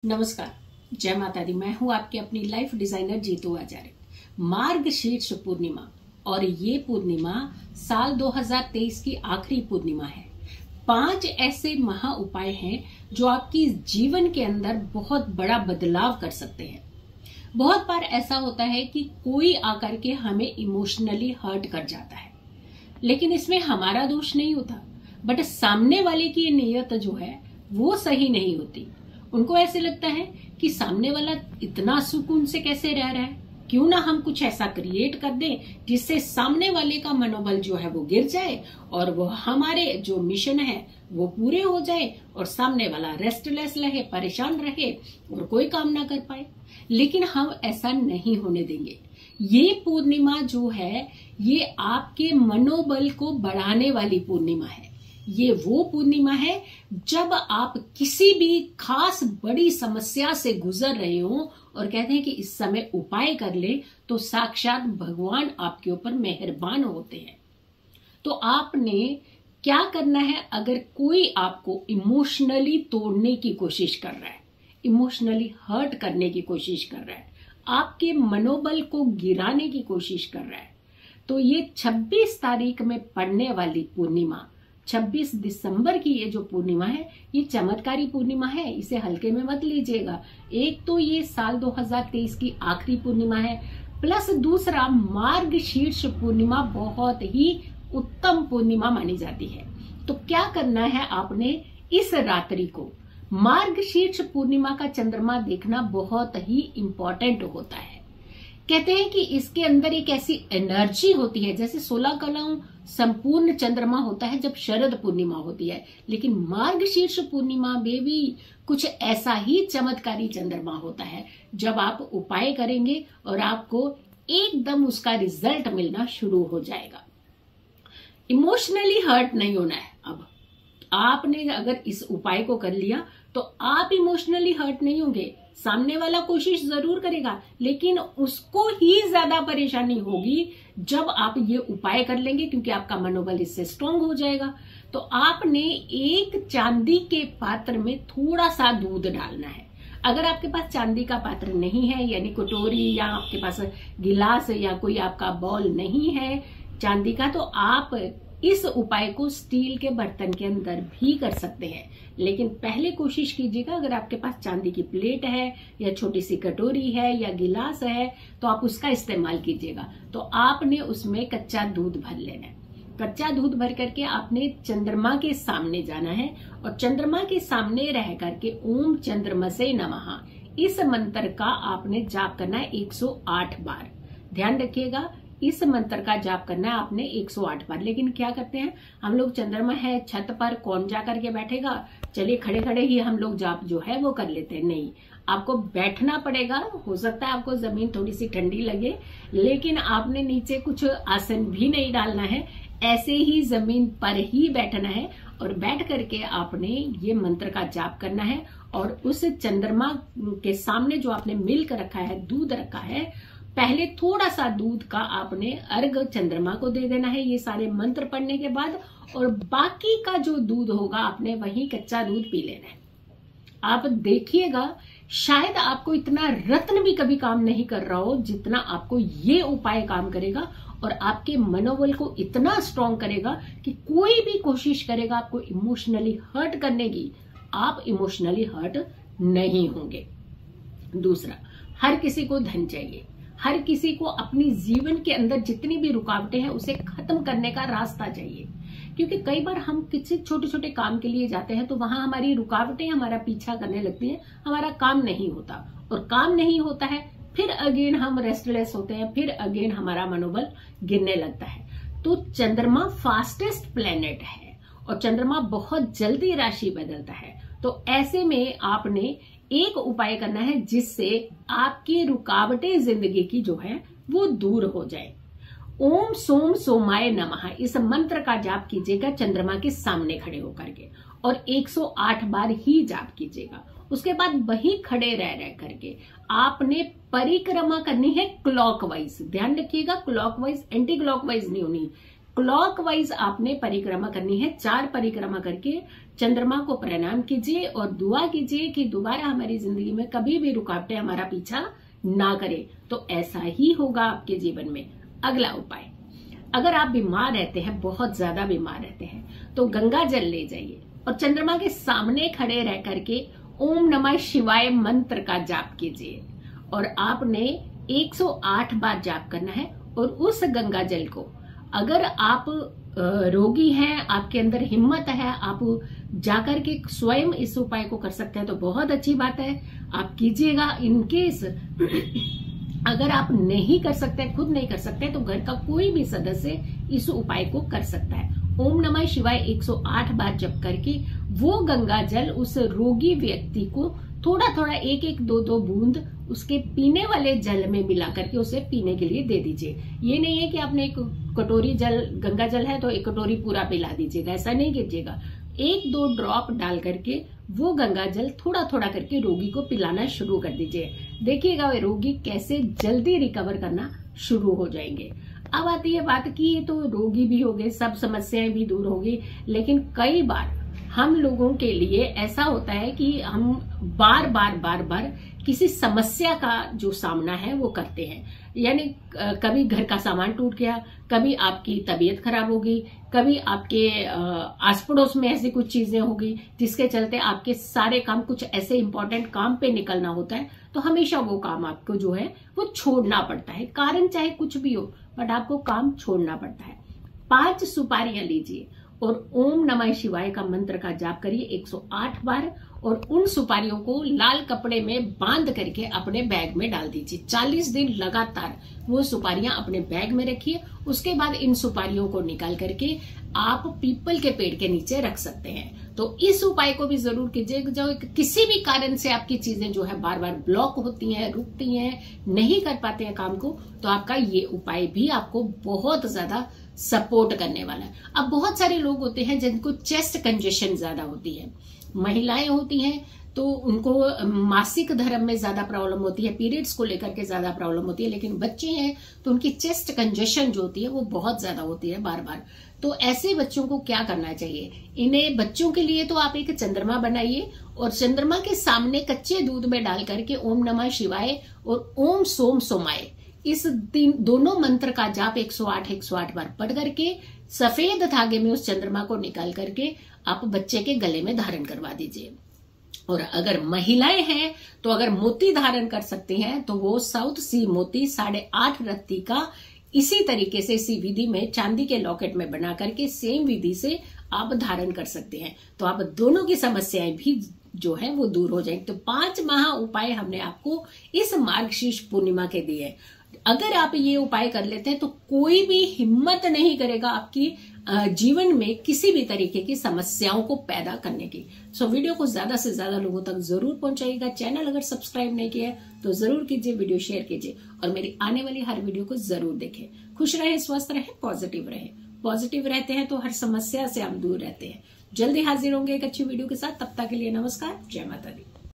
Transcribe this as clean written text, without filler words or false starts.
नमस्कार, जय माता दी। मैं हूं आपकी अपनी लाइफ डिजाइनर जीतू आचार्य। मार्गशीर्ष पूर्णिमा और ये पूर्णिमा साल 2023 की आखिरी पूर्णिमा है। 5 ऐसे महा उपाय हैं जो आपकी जीवन के अंदर बहुत बड़ा बदलाव कर सकते हैं। बहुत बार ऐसा होता है कि कोई आकर के हमें इमोशनली हर्ट कर जाता है, लेकिन इसमें हमारा दोष नहीं होता, बट सामने वाले की नीयत जो है वो सही नहीं होती। उनको ऐसे लगता है कि सामने वाला इतना सुकून से कैसे रह रहा है, क्यों ना हम कुछ ऐसा क्रिएट कर दें जिससे सामने वाले का मनोबल जो है वो गिर जाए और वो हमारे जो मिशन है वो पूरे हो जाए और सामने वाला रेस्टलेस रहे, परेशान रहे और कोई काम ना कर पाए। लेकिन हम ऐसा नहीं होने देंगे। ये पूर्णिमा जो है ये आपके मनोबल को बढ़ाने वाली पूर्णिमा है। ये वो पूर्णिमा है जब आप किसी भी खास बड़ी समस्या से गुजर रहे हो और कहते हैं कि इस समय उपाय कर ले, तो साक्षात भगवान आपके ऊपर मेहरबान होते हैं। तो आपने क्या करना है, अगर कोई आपको इमोशनली तोड़ने की कोशिश कर रहा है, इमोशनली हर्ट करने की कोशिश कर रहा है, आपके मनोबल को गिराने की कोशिश कर रहा है, तो ये 26 तारीख में पड़ने वाली पूर्णिमा, 26 दिसंबर की ये जो पूर्णिमा है ये चमत्कारी पूर्णिमा है। इसे हल्के में मत लीजिएगा। एक तो ये साल 2023 की आखिरी पूर्णिमा है, प्लस दूसरा मार्गशीर्ष पूर्णिमा बहुत ही उत्तम पूर्णिमा मानी जाती है। तो क्या करना है आपने, इस रात्रि को मार्गशीर्ष पूर्णिमा का चंद्रमा देखना बहुत ही इंपॉर्टेंट होता है। कहते हैं कि इसके अंदर एक ऐसी एनर्जी होती है, जैसे 16 कलाओं संपूर्ण चंद्रमा होता है जब शरद पूर्णिमा होती है, लेकिन मार्गशीर्ष पूर्णिमा में भी कुछ ऐसा ही चमत्कारी चंद्रमा होता है जब आप उपाय करेंगे और आपको एकदम उसका रिजल्ट मिलना शुरू हो जाएगा। इमोशनली हर्ट नहीं होना है। अब आपने अगर इस उपाय को कर लिया तो आप इमोशनली हर्ट नहीं होंगे। सामने वाला कोशिश जरूर करेगा, लेकिन उसको ही ज्यादा परेशानी होगी जब आप ये उपाय कर लेंगे, क्योंकि आपका मनोबल इससे स्ट्रांग हो जाएगा। तो आपने एक चांदी के पात्र में थोड़ा सा दूध डालना है। अगर आपके पास चांदी का पात्र नहीं है, यानी कटोरी या आपके पास गिलास या कोई आपका बॉल नहीं है चांदी का, तो आप इस उपाय को स्टील के बर्तन के अंदर भी कर सकते हैं। लेकिन पहले कोशिश कीजिएगा, अगर आपके पास चांदी की प्लेट है या छोटी सी कटोरी है या गिलास है तो आप उसका इस्तेमाल कीजिएगा। तो आपने उसमें कच्चा दूध भर लेना है। कच्चा दूध भर करके आपने चंद्रमा के सामने जाना है और चंद्रमा के सामने रह करके ओम चंद्रमसे नमः इस मंत्र का आपने जाप करना है 108 बार। ध्यान रखिएगा, इस मंत्र का जाप करना है आपने 108 बार। लेकिन क्या करते हैं हम लोग, चंद्रमा है छत पर, कौन जा करके बैठेगा, चलिए खड़े खड़े ही हम लोग जाप जो है वो कर लेते हैं। नहीं, आपको बैठना पड़ेगा। हो सकता है आपको जमीन थोड़ी सी ठंडी लगे, लेकिन आपने नीचे कुछ आसन भी नहीं डालना है, ऐसे ही जमीन पर ही बैठना है और बैठ करके आपने ये मंत्र का जाप करना है। और उस चंद्रमा के सामने जो आपने मिल्क रखा है, दूध रखा है, पहले थोड़ा सा दूध का आपने अर्घ चंद्रमा को दे देना है ये सारे मंत्र पढ़ने के बाद, और बाकी का जो दूध होगा आपने वही कच्चा दूध पी लेना है। आप देखिएगा, शायद आपको इतना रत्न भी कभी काम नहीं कर रहा हो जितना आपको ये उपाय काम करेगा और आपके मनोबल को इतना स्ट्रांग करेगा कि कोई भी कोशिश करेगा आपको इमोशनली हर्ट करने की, आप इमोशनली हर्ट नहीं होंगे। दूसरा, हर किसी को धन चाहिए। हर किसी को अपनी जीवन के अंदर जितनी भी रुकावटें हैं उसे खत्म करने का रास्ता चाहिए, क्योंकि कई बार हम किसी छोटे छोटे काम के लिए जाते हैं तो वहां हमारी रुकावटें हमारा पीछा करने लगती हैं, हमारा काम नहीं होता, और काम नहीं होता है फिर अगेन हम रेस्टलेस होते हैं, फिर अगेन हमारा मनोबल गिरने लगता है। तो चंद्रमा फास्टेस्ट प्लेनेट है और चंद्रमा बहुत जल्दी राशि बदलता है। तो ऐसे में आपने एक उपाय करना है जिससे आपकी रुकावटें जिंदगी की जो है वो दूर हो जाए। ओम सोम सोमाय नमः इस मंत्र का जाप कीजिएगा चंद्रमा के सामने खड़े होकर के, और 108 बार ही जाप कीजिएगा। उसके बाद वही खड़े रह करके आपने परिक्रमा करनी है क्लॉकवाइज। ध्यान रखिएगा, क्लॉकवाइज, एंटी क्लॉकवाइज नहीं होनी, क्लॉकवाइज आपने परिक्रमा करनी है। 4 परिक्रमा करके चंद्रमा को प्रणाम कीजिए और दुआ कीजिए कि दोबारा हमारी जिंदगी में कभी भी रुकावटें हमारा पीछा ना करे। तो ऐसा ही होगा आपके जीवन में। अगला उपाय, अगर आप बीमार रहते हैं, बहुत ज्यादा बीमार रहते हैं, तो गंगा जल ले जाइए और चंद्रमा के सामने खड़े रह करके ओम नमः शिवाय मंत्र का जाप कीजिए और आपने 108 बार जाप करना है। और उस गंगा जल को, अगर आप रोगी हैं, आपके अंदर हिम्मत है, आप जाकर के स्वयं इस उपाय को कर सकते हैं तो बहुत अच्छी बात है, आप कीजिएगा। इनकेस अगर आप नहीं कर सकते, खुद नहीं कर सकते, तो घर का कोई भी सदस्य इस उपाय को कर सकता है। ओम नमः शिवाय 108 बार जप करके वो गंगा जल उस रोगी व्यक्ति को थोड़ा थोड़ा 1-1, 2-2 बूंद उसके पीने वाले जल में मिला करके उसे पीने के लिए दे दीजिए। ये नहीं है कि आपने एक कटोरी जल, गंगा जल है तो 1 कटोरी पूरा पिला दीजिएगा, ऐसा नहीं कीजिएगा। 1-2 ड्रॉप डाल करके वो गंगा जल थोड़ा थोड़ा करके रोगी को पिलाना शुरू कर दीजिए। देखिएगा वे रोगी कैसे जल्दी रिकवर करना शुरू हो जाएंगे। अब आती है बात कि ये तो रोगी भी हो गए, सब समस्याएं भी दूर होगी, लेकिन कई बार हम लोगों के लिए ऐसा होता है कि हम बार बार किसी समस्या का जो सामना है वो करते हैं। यानी कभी घर का सामान टूट गया, कभी आपकी तबीयत खराब होगी, कभी आपके आस पड़ोस में ऐसी कुछ चीजें होगी जिसके चलते आपके सारे काम, कुछ ऐसे इंपॉर्टेंट काम पे निकलना होता है, तो हमेशा वो काम आपको जो है वो छोड़ना पड़ता है। कारण चाहे कुछ भी हो, बट आपको काम छोड़ना पड़ता है। 5 सुपारियां लीजिए और ओम नमः शिवाय का मंत्र का जाप करिए 108 बार और उन सुपारियों को लाल कपड़े में बांध करके अपने बैग में डाल दीजिए। 40 दिन लगातार वो सुपारियां अपने बैग में रखिए। उसके बाद इन सुपारियों को निकाल करके आप पीपल के पेड़ के नीचे रख सकते हैं। तो इस उपाय को भी जरूर कीजिए। जो किसी भी कारण से आपकी चीजें जो है बार बार ब्लॉक होती हैं, रुकती हैं, नहीं कर पाते हैं काम को, तो आपका ये उपाय भी आपको बहुत ज्यादा सपोर्ट करने वाला है। अब बहुत सारे लोग होते हैं जिनको चेस्ट कंजेशन ज्यादा होती है, महिलाएं होती हैं तो उनको मासिक धर्म में ज्यादा प्रॉब्लम होती है, पीरियड्स को लेकर के ज्यादा प्रॉब्लम होती है, लेकिन बच्चे हैं तो उनकी चेस्ट कंजेशन जो होती है वो बहुत ज्यादा होती है बार बार। तो ऐसे बच्चों को क्या करना चाहिए? इन्हें बच्चों के लिए तो आप एक चंद्रमा बनाइए और चंद्रमा के सामने कच्चे दूध में डाल करके ओम नमः शिवाय और ओम सोम सोमाय, इस दोनों मंत्र का जाप 108 बार पढ़ करके सफेद धागे में उस चंद्रमा को निकाल करके आप बच्चे के गले में धारण करवा दीजिए। और अगर महिलाएं हैं तो अगर मोती धारण कर सकती हैं तो वो साउथ सी मोती 8.5 रत्ती का इसी तरीके से, इसी विधि में, चांदी के लॉकेट में बना करके सेम विधि से आप धारण कर सकते हैं। तो आप दोनों की समस्याएं भी जो है वो दूर हो जाएंगी। तो 5 महा उपाय हमने आपको इस मार्गशीर्ष पूर्णिमा के दिए। अगर आप ये उपाय कर लेते हैं तो कोई भी हिम्मत नहीं करेगा आपकी जीवन में किसी भी तरीके की समस्याओं को पैदा करने की। सो वीडियो को ज्यादा से ज्यादा लोगों तक जरूर पहुंचाइएगा। चैनल अगर सब्सक्राइब नहीं किया है तो जरूर कीजिए, वीडियो शेयर कीजिए और मेरी आने वाली हर वीडियो को जरूर देखें। खुश रहे, स्वस्थ रहे, पॉजिटिव रहे। पॉजिटिव रहते हैं तो हर समस्या से हम दूर रहते हैं। जल्दी हाजिर होंगे एक अच्छी वीडियो के साथ। तब तक के लिए नमस्कार, जय माता दी।